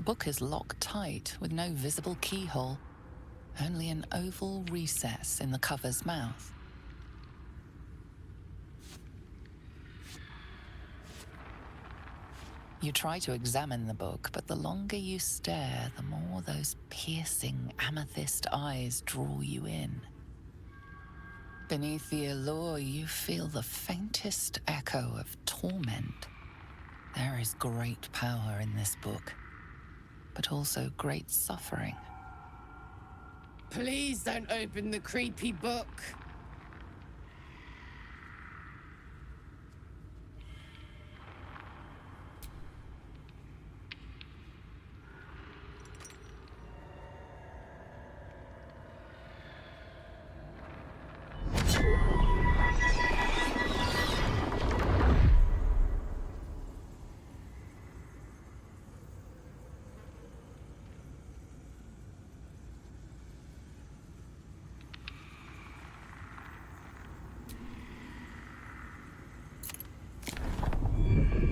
The book is locked tight with no visible keyhole, only an oval recess in the cover's mouth. You try to examine the book, but the longer you stare, the more those piercing amethyst eyes draw you in. Beneath the allure, you feel the faintest echo of torment. There is great power in this book, but also great suffering. Please don't open the creepy book.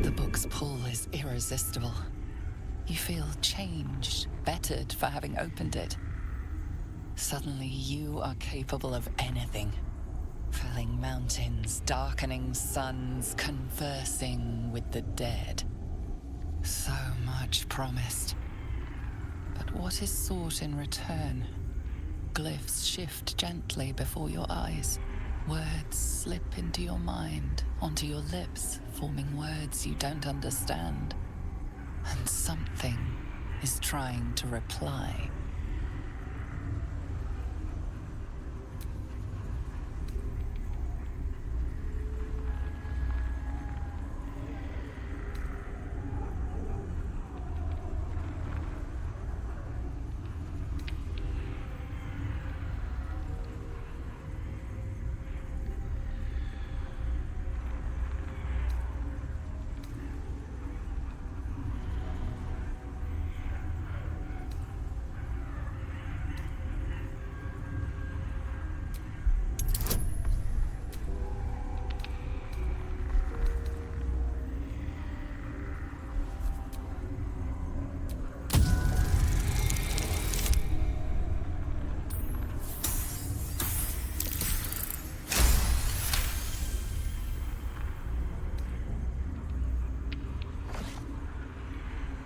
The book's pull is irresistible. You feel changed, bettered for having opened it. Suddenly, you are capable of anything. Felling mountains, darkening suns, conversing with the dead. So much promised. But what is sought in return? Glyphs shift gently before your eyes. Words slip into your mind, onto your lips, forming words you don't understand. And something is trying to reply.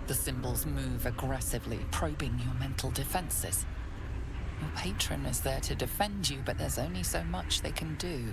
The symbols move aggressively, probing your mental defenses. Your patron is there to defend you, but there's only so much they can do.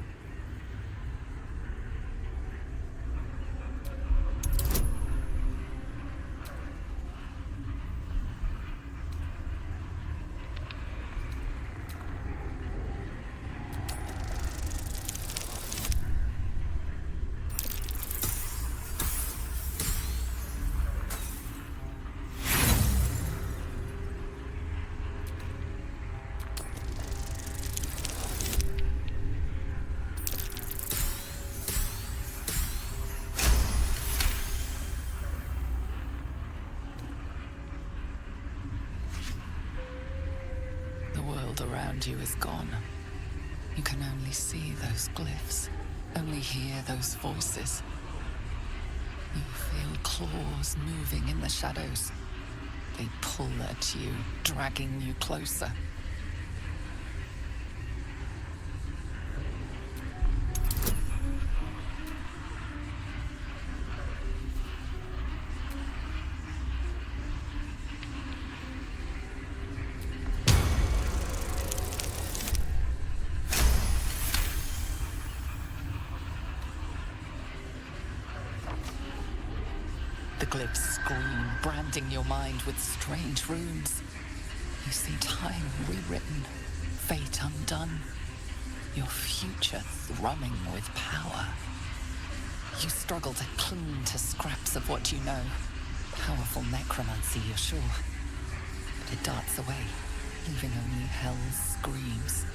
The world around you is gone. You can only see those glyphs, only hear those voices. You feel claws moving in the shadows. They pull at you, dragging you closer. The glyphs scream, branding your mind with strange runes. You see time rewritten, fate undone, your future thrumming with power. You struggle to cling to scraps of what you know. Powerful necromancy, you're sure. But it darts away, leaving only hell's screams.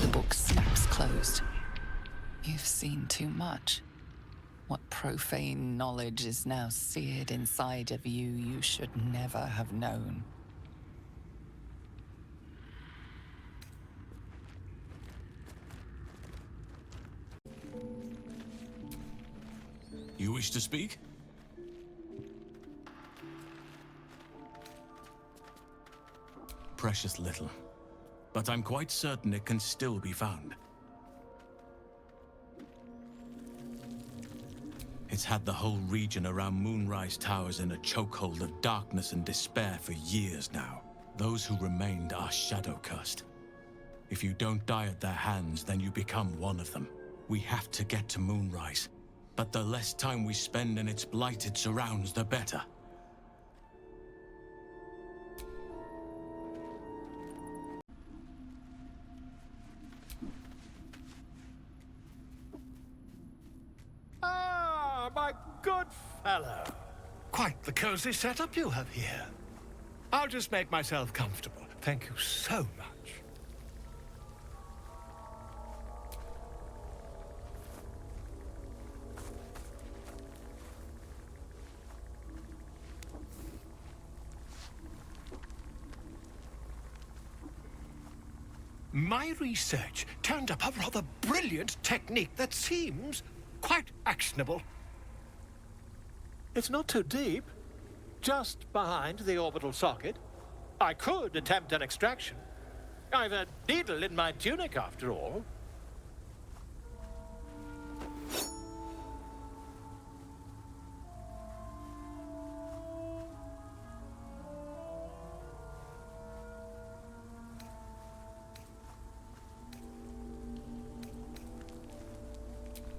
The book snaps closed. You've seen too much. What profane knowledge is now seared inside of you you should never have known. You wish to speak? precious little, but I'm quite certain it can still be found. It's had the whole region around Moonrise Towers in a chokehold of darkness and despair for years now. Those who remained are shadow-cursed. If you don't die at their hands, then you become one of them. We have to get to Moonrise, but the less time we spend in its blighted surrounds, the better. Ah, my good fellow. Quite the cozy setup you have here. I'll just make myself comfortable. Thank you so much. My research turned up a rather brilliant technique that seems quite actionable. It's not too deep. Just behind the orbital socket. I could attempt an extraction. I've a needle in my tunic, after all.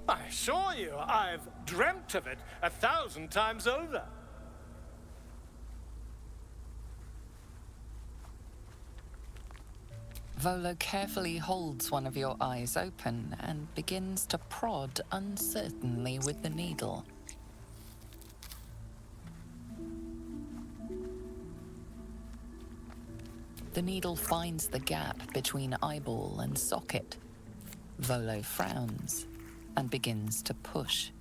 I assure you, I've dreamt of it 1,000 times over. Volo carefully holds one of your eyes open and begins to prod uncertainly with the needle. The needle finds the gap between eyeball and socket. Volo frowns and begins to push.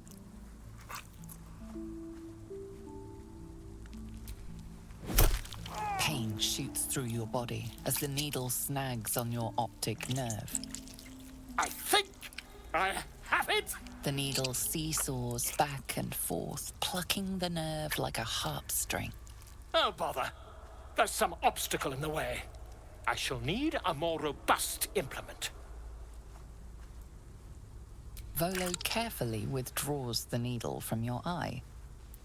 Pain shoots through your body as the needle snags on your optic nerve. I think I have it! The needle seesaws back and forth, plucking the nerve like a harp string. Oh, bother. There's some obstacle in the way. I shall need a more robust implement. Volo carefully withdraws the needle from your eye.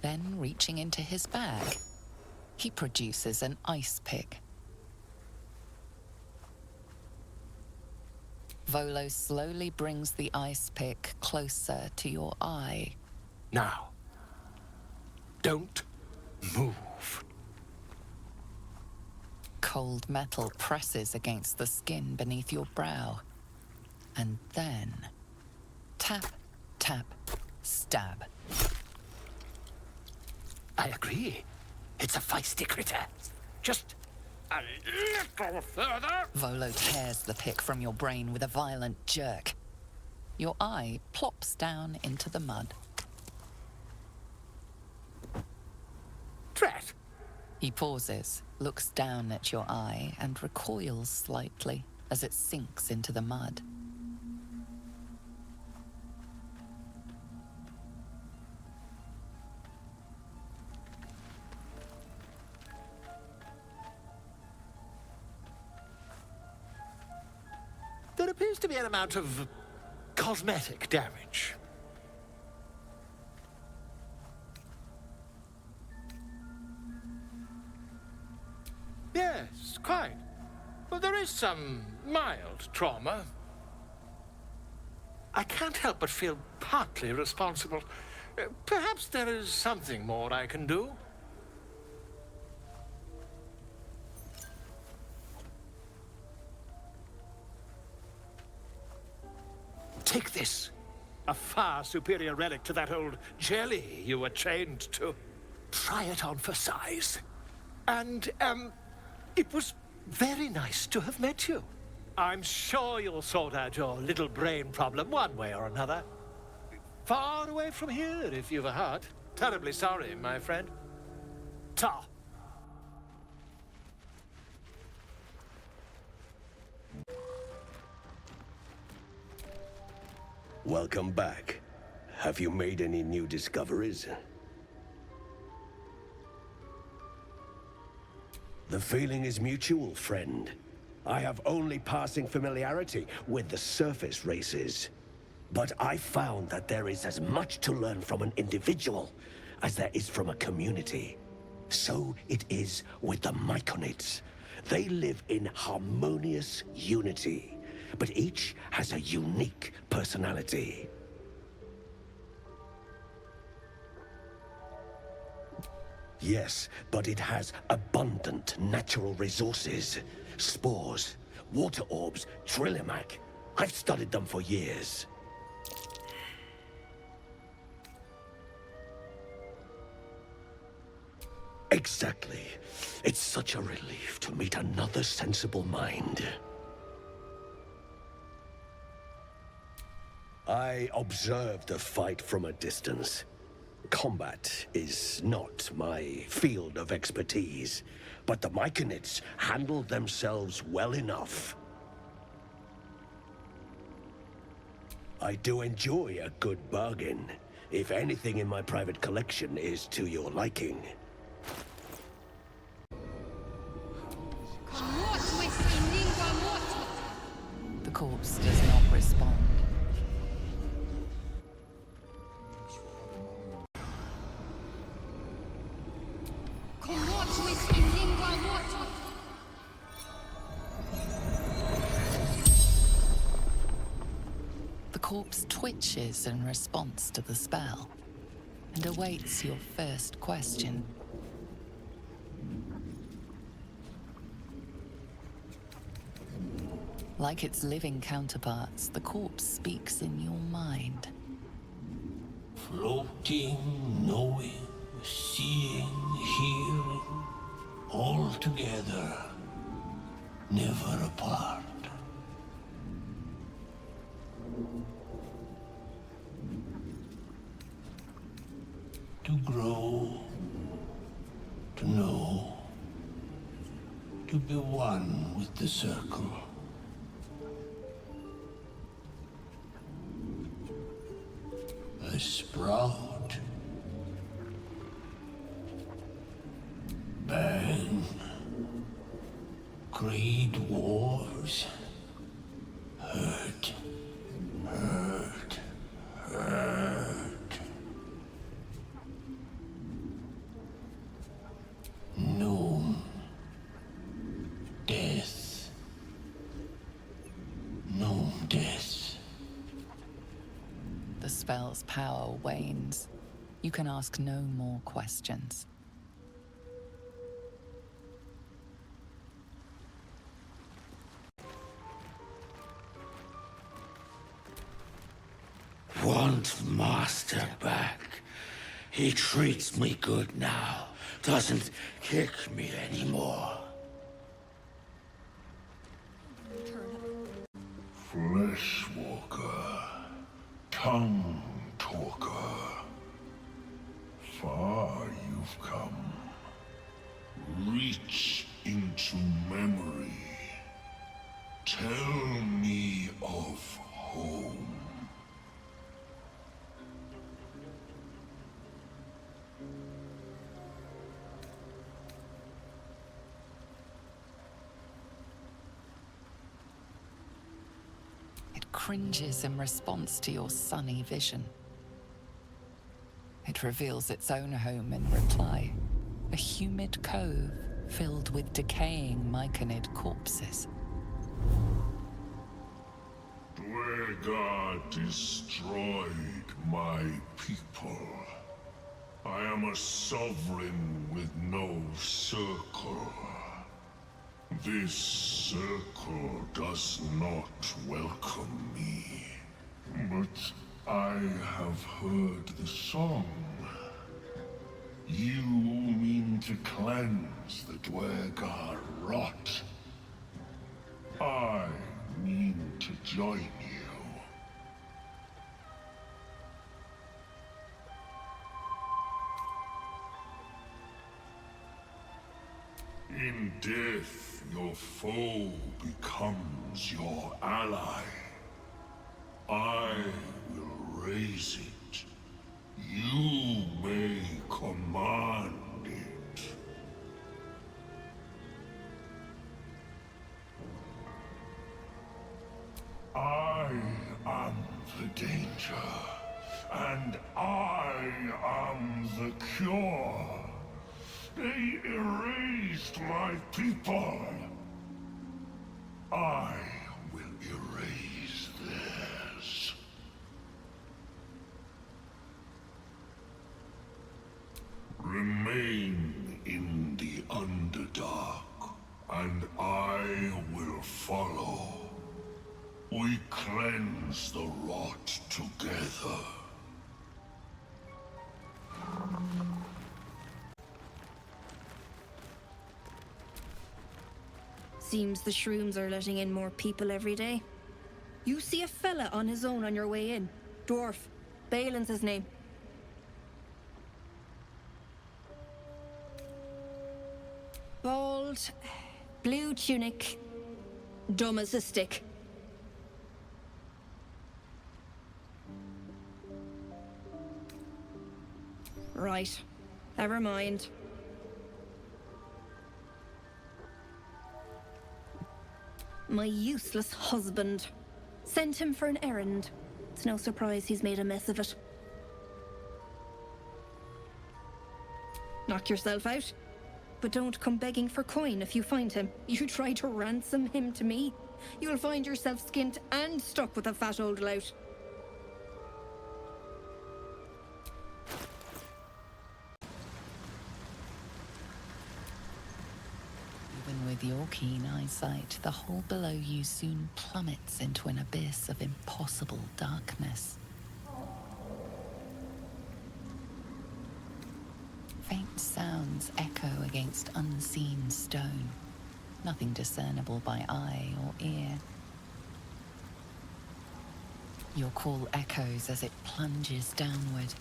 Then, reaching into his bag, he produces an ice pick. Volo slowly brings the ice pick closer to your eye. Now, don't move. Cold metal presses against the skin beneath your brow. And then, tap, tap, stab. I agree. It's a feisty critter. Just a little further. Volo tears the pick from your brain with a violent jerk. Your eye plops down into the mud. Drat. He pauses, looks down at your eye, and recoils slightly as it sinks into the mud. There appears to be an amount of cosmetic damage. Yes, quite. Well, there is some mild trauma. I can't help but feel partly responsible. Perhaps there is something more I can do. Take this. A far superior relic to that old jelly you were chained to. Try it on for size. And, it was very nice to have met you. I'm sure you'll sort out your little brain problem one way or another. Far away from here, if you've a heart. Terribly sorry, my friend. Ta. Welcome back. Have you made any new discoveries? The feeling is mutual, friend. I have only passing familiarity with the surface races. But I found that there is as much to learn from an individual as there is from a community. So it is with the Myconids. They live in harmonious unity, but each has a unique personality. Yes, but it has abundant natural resources. Spores, water orbs, Trillimac. I've studied them for years. Exactly. It's such a relief to meet another sensible mind. I observed the fight from a distance. Combat is not my field of expertise, but the Myconids handled themselves well enough. I do enjoy a good bargain, if anything in my private collection is to your liking. The corpse does not respond. The corpse twitches in response to the spell and awaits your first question. Like its living counterparts, the corpse speaks in your mind. Floating, knowing, seeing, hearing, all together, never apart. To grow, to know, to be one with the circle. A sprout. Bang. Great wars. Hurt. Hurt. Hurt. Known. Death. Known death. The spell's power wanes. You can ask no more questions. Want Master back. He treats me good now. Doesn't kick me anymore. Fleshwalker, tongue talker. Far you've come. Reach into memory. Tell me of home. It cringes in response to your sunny vision. It reveals its own home in reply. A humid cove filled with decaying Myconid corpses. Dwegar destroyed my people. I am a sovereign with no circle. This circle does not welcome me. But I have heard the song. You mean to cleanse the Dwegar rot. I mean to join you. In death, your foe becomes your ally. I will raise it. You may command it. the danger, and I am the cure. They erased my people. I will erase theirs. Remain in the Underdark, and I will follow. We cleanse the rot together. Seems the shrooms are letting in more people every day. You see a fella on his own on your way in. Dwarf. Balin's his name. Bald, blue tunic, dumb as a stick. Right. Never mind. My useless husband. Sent him for an errand. It's no surprise he's made a mess of it. Knock yourself out. But don't come begging for coin if you find him. You try to ransom him to me, you'll find yourself skint and stuck with a fat old lout. Even with your keen eyesight, the hole below you soon plummets into an abyss of impossible darkness. Faint sounds echo against unseen stone, nothing discernible by eye or ear. Your call echoes as it plunges downward,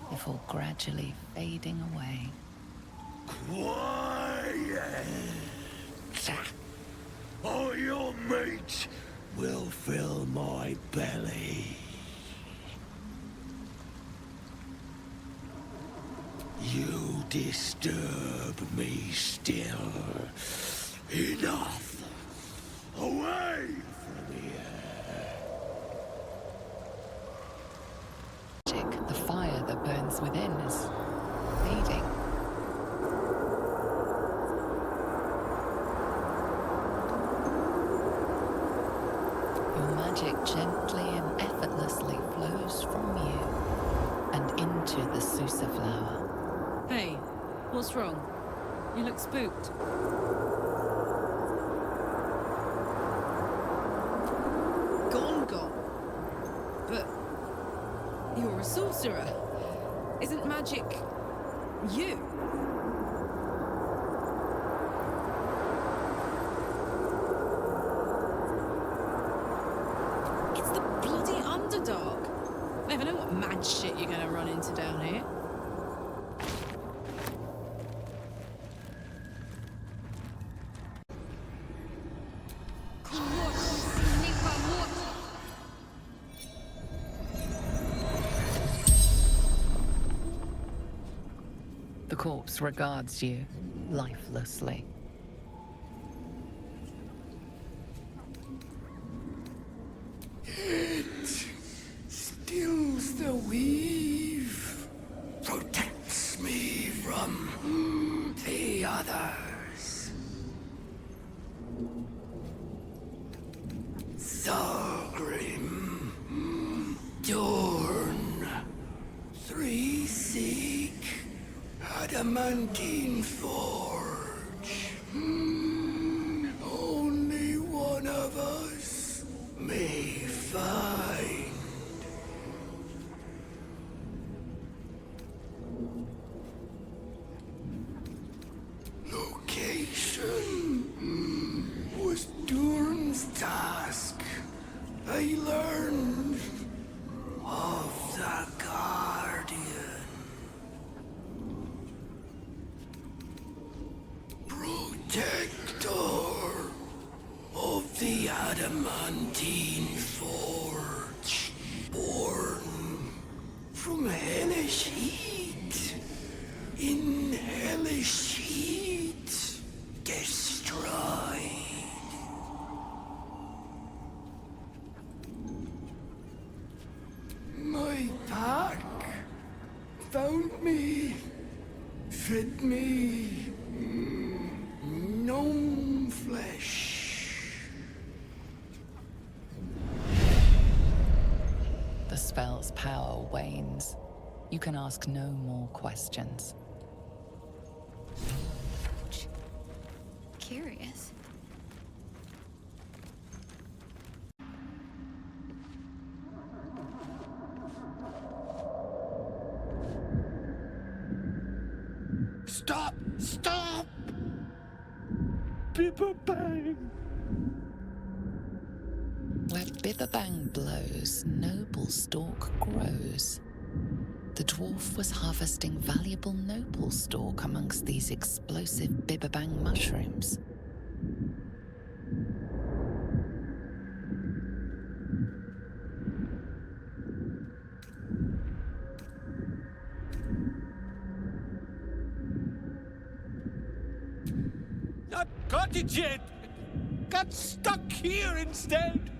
before gradually fading away. Quiet! Or your meat will fill my belly. You disturb me still. Enough! Away from here! The fire that burns within is fading. Your magic gently and effortlessly flows from you and into the Susa flower. Hey, what's wrong? You look spooked. Gone. But you're a sorcerer. Isn't magic you? It's the bloody Underdark. Never know what mad shit you're gonna run into down here. The corpse regards you lifelessly. It stills the weave, protects me from the others. Thorgrim, Dorn, Three Seek, Adamantine Forge. Only one of us may find. Location was Durhn's task. I learned of the Guardian. Protector of the Adamantine Forge. Born from hellish heat. In hellish heat. Destroyed. me. Fit me. Gnome flesh. The spell's power wanes. You can ask no more questions. Curious. Stop! Stop! Bibba-bang! Where Bibba-bang blows, noble stalk grows. The dwarf was harvesting valuable nopal stalk amongst these explosive Bibba-bang mushrooms. Not got it yet! Got stuck here instead!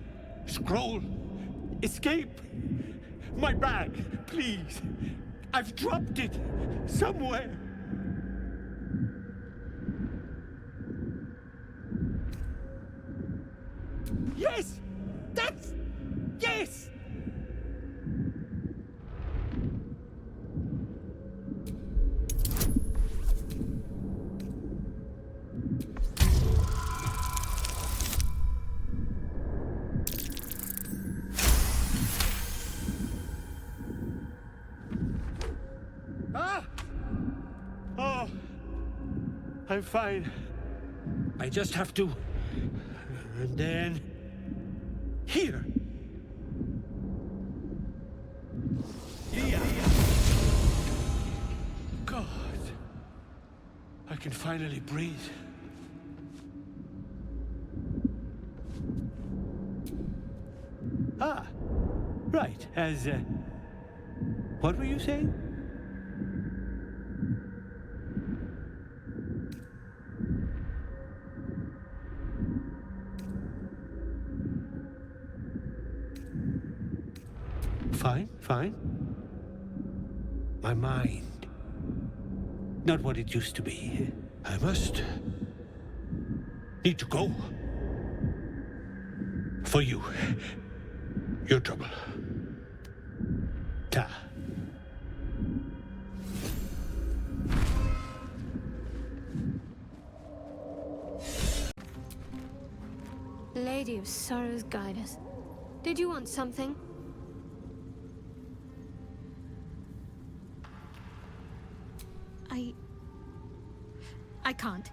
Scroll! Escape! My bag, please! I've dropped it somewhere! Yes! That's... yes! Ah! Oh, I'm fine. I just have to... and then... here! Yeah. God. I can finally breathe. Ah, right, as, what were you saying? Fine, fine. My mind. Not what it used to be. I must... need to go. For you. Your trouble. Ta. Lady of Sorrows, guide us. Did you want something? I can't.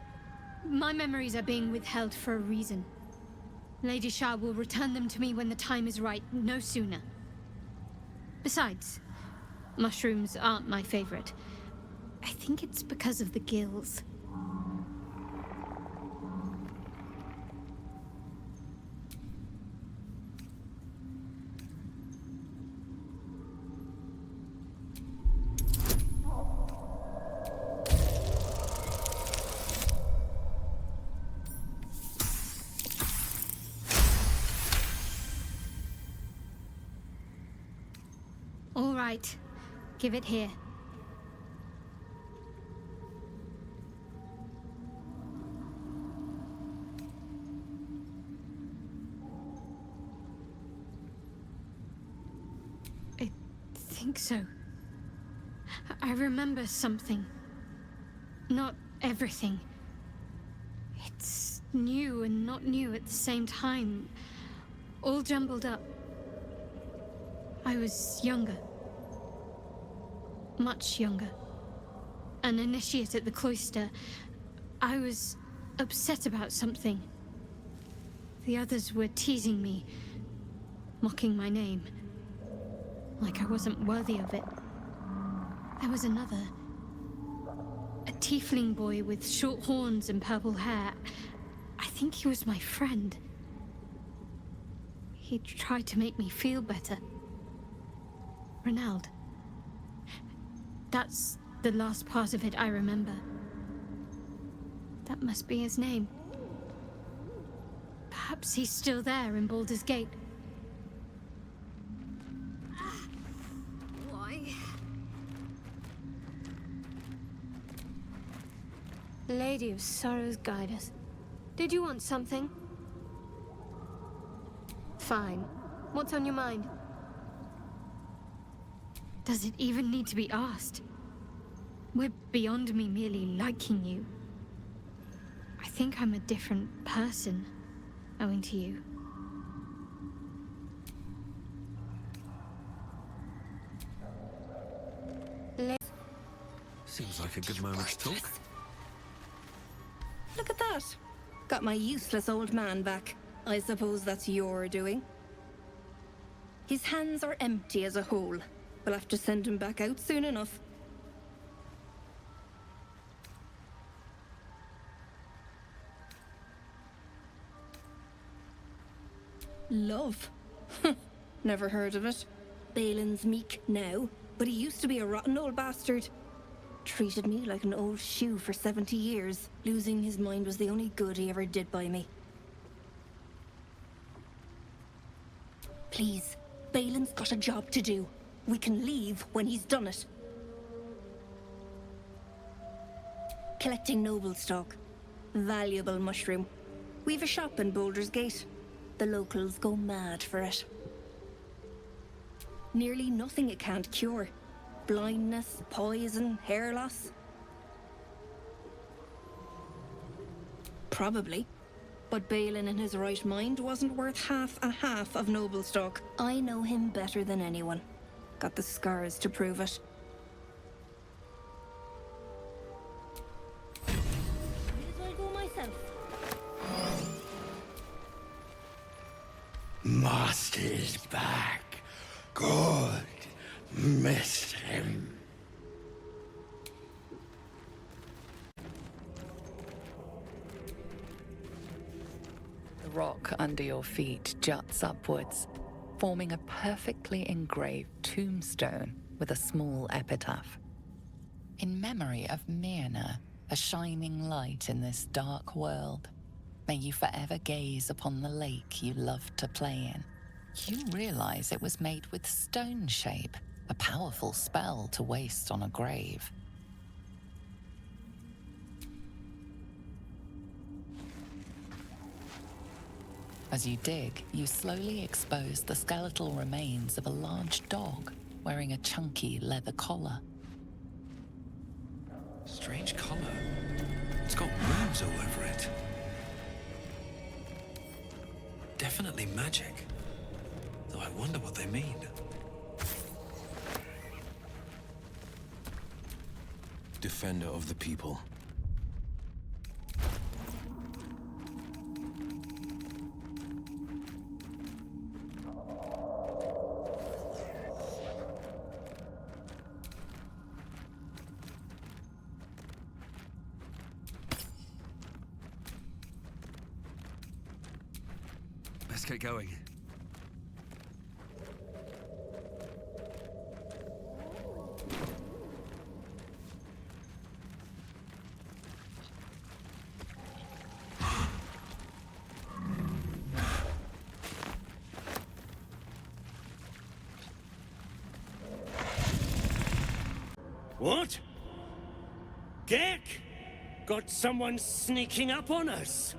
My memories are being withheld for a reason. Lady Shah will return them to me when the time is right, no sooner. Besides, mushrooms aren't my favorite. I think it's because of the gills. All right, give it here. I think so. I remember something. Not everything. It's new and not new at the same time. All jumbled up. I was younger. Much younger. An initiate at the cloister. I was upset about something. The others were teasing me, mocking my name. Like I wasn't worthy of it. There was another. A tiefling boy with short horns and purple hair. I think he was my friend. He tried to make me feel better. Renald. That's the last part of it I remember. That must be his name. Perhaps he's still there in Baldur's Gate. Why? Lady of Sorrows, guide us. Did you want something? Fine. What's on your mind? Does it even need to be asked? We're beyond me merely liking you. I think I'm a different person, owing to you. Seems like a good moment to talk. Look at that. Got my useless old man back. I suppose that's your doing. His hands are empty as a whole. We'll have to send him back out soon enough. Love? Never heard of it. Balin's meek now, but he used to be a rotten old bastard. Treated me like an old shoe for 70 years. Losing his mind was the only good he ever did by me. Please, Balin's got a job to do. We can leave when he's done it. Collecting noble stock. Valuable mushroom. We've a shop in Baldur's Gate. The locals go mad for it. Nearly nothing it can't cure. Blindness, poison, hair loss. Probably. But Balin in his right mind wasn't worth half of noble stock. I know him better than anyone. Got the scars to prove it. May as well go myself. Master is back. Good. Missed him. The rock under your feet juts upwards, forming a perfectly engraved tombstone with a small epitaph. In memory of Myrna, a shining light in this dark world, may you forever gaze upon the lake you loved to play in. You realize it was made with stone shape, a powerful spell to waste on a grave. As you dig, you slowly expose the skeletal remains of a large dog wearing a chunky leather collar. Strange collar. It's got runes all over it. Definitely magic. Though I wonder what they mean. Defender of the people. Let's get going. What? Gek? Got someone sneaking up on us?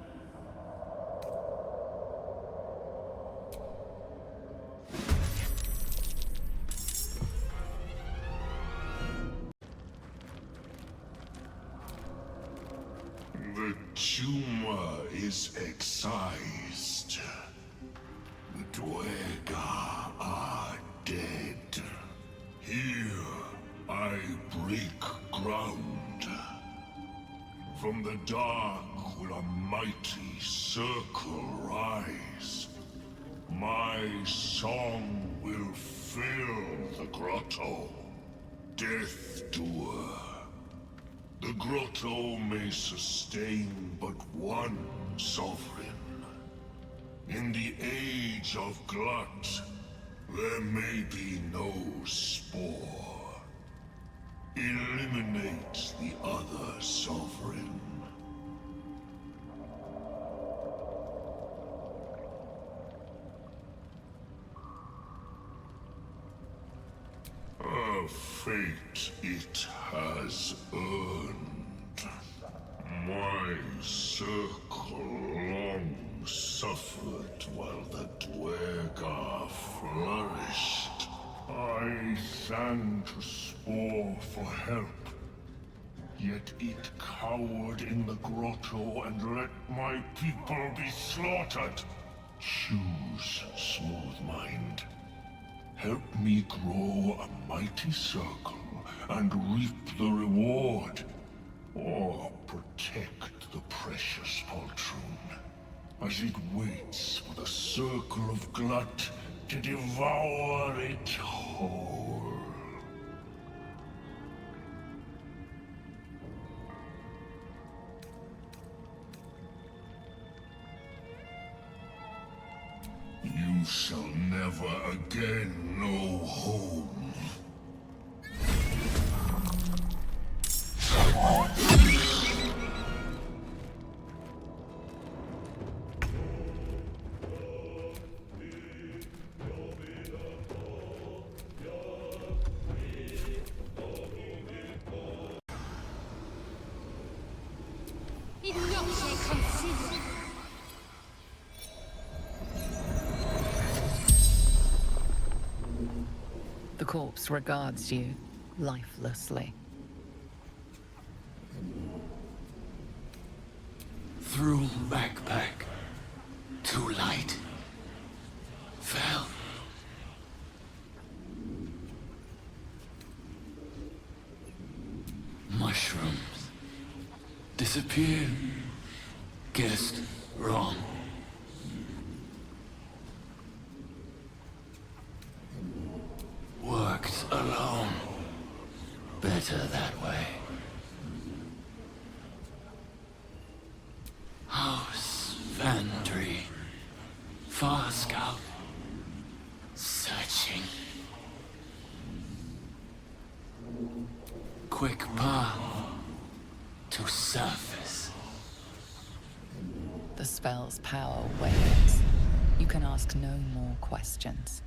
The tumor is excised. The Dwergar are dead. Here I break ground. From the dark will a mighty circle rise. My song will fill the grotto. Death Doer. The grotto may sustain but one sovereign. In the age of Glut, there may be no spore. Eliminate the other sovereign. A fate it has earned. My circle long suffered while the Dwergar flourished. I sang to Spore for help. Yet it cowered in the grotto and let my people be slaughtered. Choose, Smooth Mind. Help me grow a mighty circle and reap the reward. Or protect the precious poltroon, as it waits for the circle of Glut to devour it whole. You shall never again know home. The corpse regards you lifelessly. Through backpack. Too light. Fell. Mushrooms. Disappeared. Guessed wrong. Worked alone. Better that way. House Vandry. Far Scout. Searching. Quick path to surface. The spell's power wanes. You can ask no more questions.